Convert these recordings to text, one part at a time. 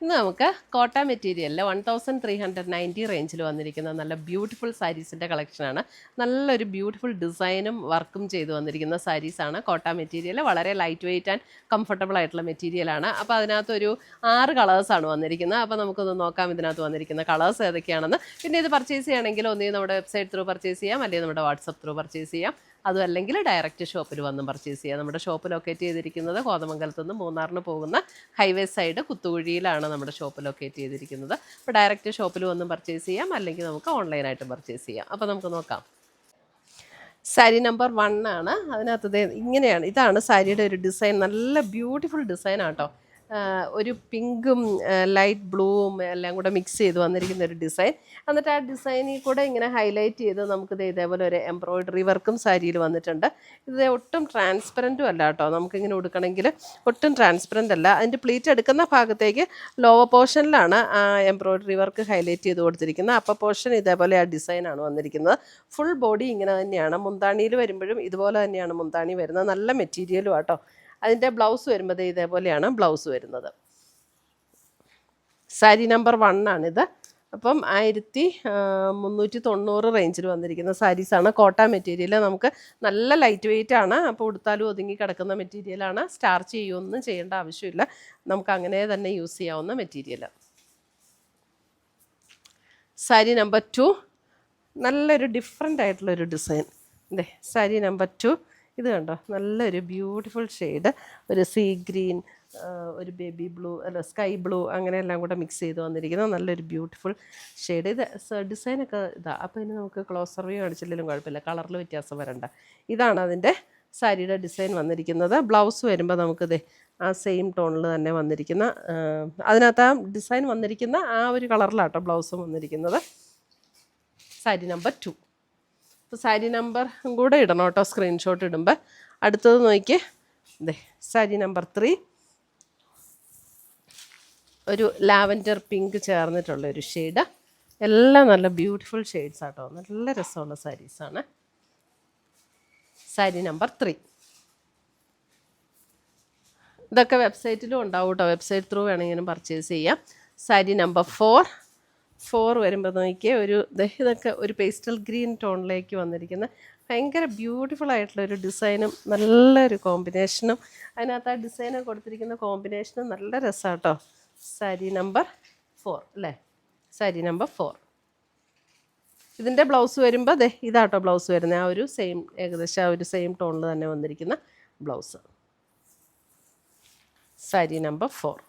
ഇന്ന് നമുക്ക് കോട്ട മെറ്റീരിയലിൽ 1390 റേഞ്ചിൽ വന്നിരിക്കുന്ന നല്ല ബ്യൂട്ടിഫുൾ സാരീസിൻ്റെ കളക്ഷനാണ്. നല്ലൊരു ബ്യൂട്ടിഫുൾ ഡിസൈനും വർക്കും ചെയ്ത് വന്നിരിക്കുന്ന സാരീസാണ്. കോട്ട മെറ്റീരിയൽ വളരെ ലൈറ്റ് വെയ്റ്റ് ആൻഡ് കംഫർട്ടബിൾ ആയിട്ടുള്ള മെറ്റീരിയലാണ്. അപ്പോൾ അതിനകത്തൊരു 6 കളേഴ്സാണ് വന്നിരിക്കുന്നത്. അപ്പോൾ നമുക്കൊന്ന് നോക്കാം ഇതിനകത്ത് വന്നിരിക്കുന്ന കളേഴ്സ് ഏതൊക്കെയാണെന്ന്. പിന്നെ ഇത് പർച്ചേസ് ചെയ്യുകയാണെങ്കിൽ ഒന്നേ നമ്മുടെ വെബ്സൈറ്റ് ത്രൂ പർച്ചേസ് ചെയ്യാം, അല്ലെങ്കിൽ നമ്മുടെ വാട്സപ്പ് ത്രൂ പർച്ചേസ് ചെയ്യാം. അതും അല്ലെങ്കിൽ ഡയറക്റ്റ് ഷോപ്പിൽ വന്നും പർച്ചേസ് ചെയ്യാം. നമ്മുടെ ഷോപ്പ് ലൊക്കേറ്റ് ചെയ്തിരിക്കുന്നത് കോതമംഗലത്ത് നിന്ന് മൂന്നാറിന് പോകുന്ന ഹൈവേ സൈഡ് കുത്തുകുഴിയിലാണ് നമ്മുടെ ഷോപ്പ് ലൊക്കേറ്റ് ചെയ്തിരിക്കുന്നത്. അപ്പോൾ ഡയറക്റ്റ് ഷോപ്പിൽ വന്നും പർച്ചേസ് ചെയ്യാം, അല്ലെങ്കിൽ നമുക്ക് ഓൺലൈനായിട്ട് പർച്ചേസ് ചെയ്യാം. അപ്പോൾ നമുക്ക് നോക്കാം. സാരി നമ്പർ 1 ആണ്. അതിനകത്ത് ഇങ്ങനെയാണ്, ഇതാണ് സാരിയുടെ ഒരു ഡിസൈൻ. നല്ല ബ്യൂട്ടിഫുൾ ഡിസൈനാണ് കേട്ടോ. ഒരു പിങ്കും ലൈറ്റ് ബ്ലൂവും എല്ലാം കൂടെ മിക്സ് ചെയ്ത് വന്നിരിക്കുന്ന ഒരു ഡിസൈൻ. എന്നിട്ട് ആ ഡിസൈനിൽ കൂടെ ഇങ്ങനെ ഹൈലൈറ്റ് ചെയ്ത് നമുക്കിത് ഇതേപോലെ ഒരു എംബ്രോയിഡറി വർക്കും സാരിയിൽ വന്നിട്ടുണ്ട്. ഇത് ഒട്ടും ട്രാൻസ്പെറൻറ്റും അല്ല കേട്ടോ. നമുക്കിങ്ങനെ കൊടുക്കണമെങ്കിൽ ഒട്ടും ട്രാൻസ്പെറൻ്റ് അല്ല. അതിൻ്റെ പ്ലീറ്റ് എടുക്കുന്ന ഭാഗത്തേക്ക് ലോവർ പോർഷനിലാണ് ആ എംബ്രോയിഡറി വർക്ക് ഹൈലൈറ്റ് ചെയ്ത് കൊടുത്തിരിക്കുന്നത്. അപ്പർ പോർഷൻ ഇതേപോലെ ആ ഡിസൈനാണ് വന്നിരിക്കുന്നത്. ഫുൾ ബോഡി ഇങ്ങനെ തന്നെയാണ്. മുന്താണിയിൽ വരുമ്പോഴും ഇതുപോലെ തന്നെയാണ് മുന്താണി വരുന്നത്. നല്ല മെറ്റീരിയലും ആട്ടോ. അതിൻ്റെ ബ്ലൗസ് വരുമ്പോൾ ഇതേപോലെയാണ് ബ്ലൗസ് വരുന്നത്. സാരി നമ്പർ 1 ആണിത്. അപ്പം 1390 റേഞ്ചിൽ വന്നിരിക്കുന്ന സാരീസാണ്. കോട്ട മെറ്റീരിയൽ നമുക്ക് നല്ല ലൈറ്റ് വെയ്റ്റ് ആണ്. അപ്പോൾ ഉടുത്താലും ഒതുങ്ങി കിടക്കുന്ന മെറ്റീരിയലാണ്. സ്റ്റാർച്ച് ചെയ്യുകയൊന്നും ചെയ്യേണ്ട ആവശ്യമില്ല. നമുക്ക് അങ്ങനെ തന്നെ യൂസ് ചെയ്യാവുന്ന മെറ്റീരിയൽ. സാരി നമ്പർ 2 നല്ലൊരു ഡിഫറെൻ്റ് ആയിട്ടുള്ളൊരു ഡിസൈൻ. അതെ, സാരി നമ്പർ 2 ഇത് കണ്ടോ, നല്ലൊരു ബ്യൂട്ടിഫുൾ ഷെയ്ഡ്. ഒരു സീ ഗ്രീൻ, ഒരു ബേബി ബ്ലൂ, അല്ല സ്കൈ ബ്ലൂ, അങ്ങനെ എല്ലാം കൂടെ മിക്സ് ചെയ്ത് വന്നിരിക്കുന്ന നല്ലൊരു ബ്യൂട്ടിഫുൾ ഷെയ്ഡ്. ഇത് ഡിസൈനൊക്കെ ഇതാണ്. അപ്പോൾ ഇനി നമുക്ക് ക്ലോസർ വ്യൂ കാണിച്ചില്ലെങ്കിലും കുഴപ്പമില്ല, കളറിൽ വ്യത്യാസം വരണ്ട. ഇതാണ് അതിൻ്റെ സാരിയുടെ ഡിസൈൻ വന്നിരിക്കുന്നത്. ബ്ലൗസ് വരുമ്പോൾ നമുക്കിത് ആ സെയിം ടോണിൽ തന്നെ വന്നിരിക്കുന്ന, അതിനകത്ത് ആ ഡിസൈൻ വന്നിരിക്കുന്ന ആ ഒരു കളറിലാട്ടോ ബ്ലൗസും വന്നിരിക്കുന്നത്. സാരി നമ്പർ 2. അപ്പോൾ സാരി നമ്പർ കൂടെ ഇടണം കേട്ടോ സ്ക്രീൻഷോട്ട് ഇടുമ്പോൾ. അടുത്തത് നോക്കിയേ, അതെ സാരി നമ്പർ 3. ഒരു ലാവൻഡർ പിങ്ക് ചേർന്നിട്ടുള്ളൊരു ഷെയ്ഡ്. എല്ലാം നല്ല ബ്യൂട്ടിഫുൾ ഷെയ്ഡ്സ് ആട്ടോ. നല്ല രസമുള്ള സാരീസാണ്. സാരി നമ്പർ 3. ഇതൊക്കെ വെബ്സൈറ്റിലും ഉണ്ടാവും കേട്ടോ. വെബ്സൈറ്റ് ത്രൂ വേണമെങ്കിലും പർച്ചേസ് ചെയ്യാം. സാരി നമ്പർ 4 വരുമ്പോൾ നോക്കിയേ, ഇതൊക്കെ ഒരു പേസ്റ്റൽ ഗ്രീൻ ടോണിലേക്ക് വന്നിരിക്കുന്ന ഭയങ്കര ബ്യൂട്ടിഫുൾ ആയിട്ടുള്ളൊരു ഡിസൈനും നല്ലൊരു കോമ്പിനേഷനും. അതിനകത്ത് ആ ഡിസൈന് കൊടുത്തിരിക്കുന്ന കോമ്പിനേഷനും നല്ല രസമാണ് കേട്ടോ. സാരി നമ്പർ 4 അല്ലേ, സാരി നമ്പർ 4. ഇതിൻ്റെ ബ്ലൗസ് വരുമ്പോൾ ഇതാട്ടോ ബ്ലൗസ് വരുന്നത്. ആ ഒരു സെയിം, ഏകദേശം ആ ഒരു സെയിം ടോണിൽ തന്നെ വന്നിരിക്കുന്ന ബ്ലൗസ്. സാരി നമ്പർ 4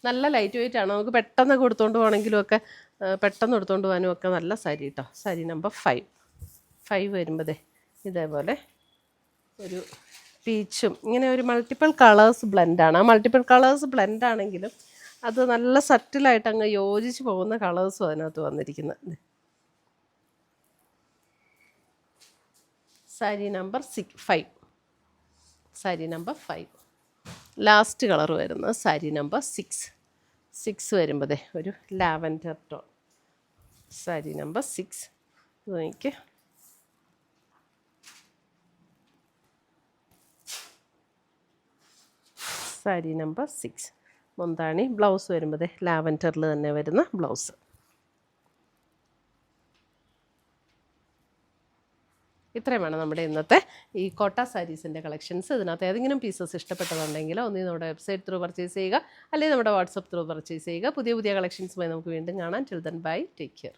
നല്ല ലൈറ്റ് വെയ്റ്റ് ആണ്. നമുക്ക് പെട്ടെന്ന് കൊടുത്തുകൊണ്ട് പോകണമെങ്കിലും ഒക്കെ, പെട്ടെന്ന് എടുത്തുകൊണ്ട് പോകാനും ഒക്കെ നല്ല സാരി കേട്ടോ. സാരി നമ്പർ 5 വരുമ്പോൾ ഇതേപോലെ ഒരു പീച്ചും, ഇങ്ങനെ ഒരു മൾട്ടിപ്പിൾ കളേഴ്സ് ബ്ലെൻഡാണ്. ആ മൾട്ടിപ്പിൾ കളേഴ്സ് ബ്ലെൻഡാണെങ്കിലും അത് നല്ല സറ്റിലായിട്ട് അങ്ങ് യോജിച്ച് പോകുന്ന കളേഴ്സും അതിനകത്ത് വന്നിരിക്കുന്നത്. Sari number 5. Sari number 5. Last colour വരുന്നത് സാരി നമ്പർ 6 വരുമ്പോൾ ഒരു ലാവൻഡർ ടോൺ. സാരി നമ്പർ 6 നോക്കിയേ, സാരി നമ്പർ 6. മുന്താണി ബ്ലൗസ് വരുമ്പോൾ ലാവൻഡറിൽ തന്നെ വരുന്ന ബ്ലൗസ്. ഇത്രയും വേണം നമ്മുടെ ഇന്നത്തെ ഈ കോട്ട സാരീസിൻ്റെ കളക്ഷൻസ്. ഇതിനകത്ത് ഏതെങ്കിലും പീസസ് ഇഷ്ടപ്പെട്ടതുണ്ടെങ്കിൽ ഒന്നീ നമ്മുടെ വെബ്സൈറ്റ് ത്രൂ പർച്ചേസ് ചെയ്യുക, അല്ലെങ്കിൽ നമ്മുടെ വാട്സപ്പ് ത്രൂ പർച്ചേസ് ചെയ്യുക. പുതിയ കളക്ഷൻസുമായി നമുക്ക് വീണ്ടും കാണാം. Till then bye, take care.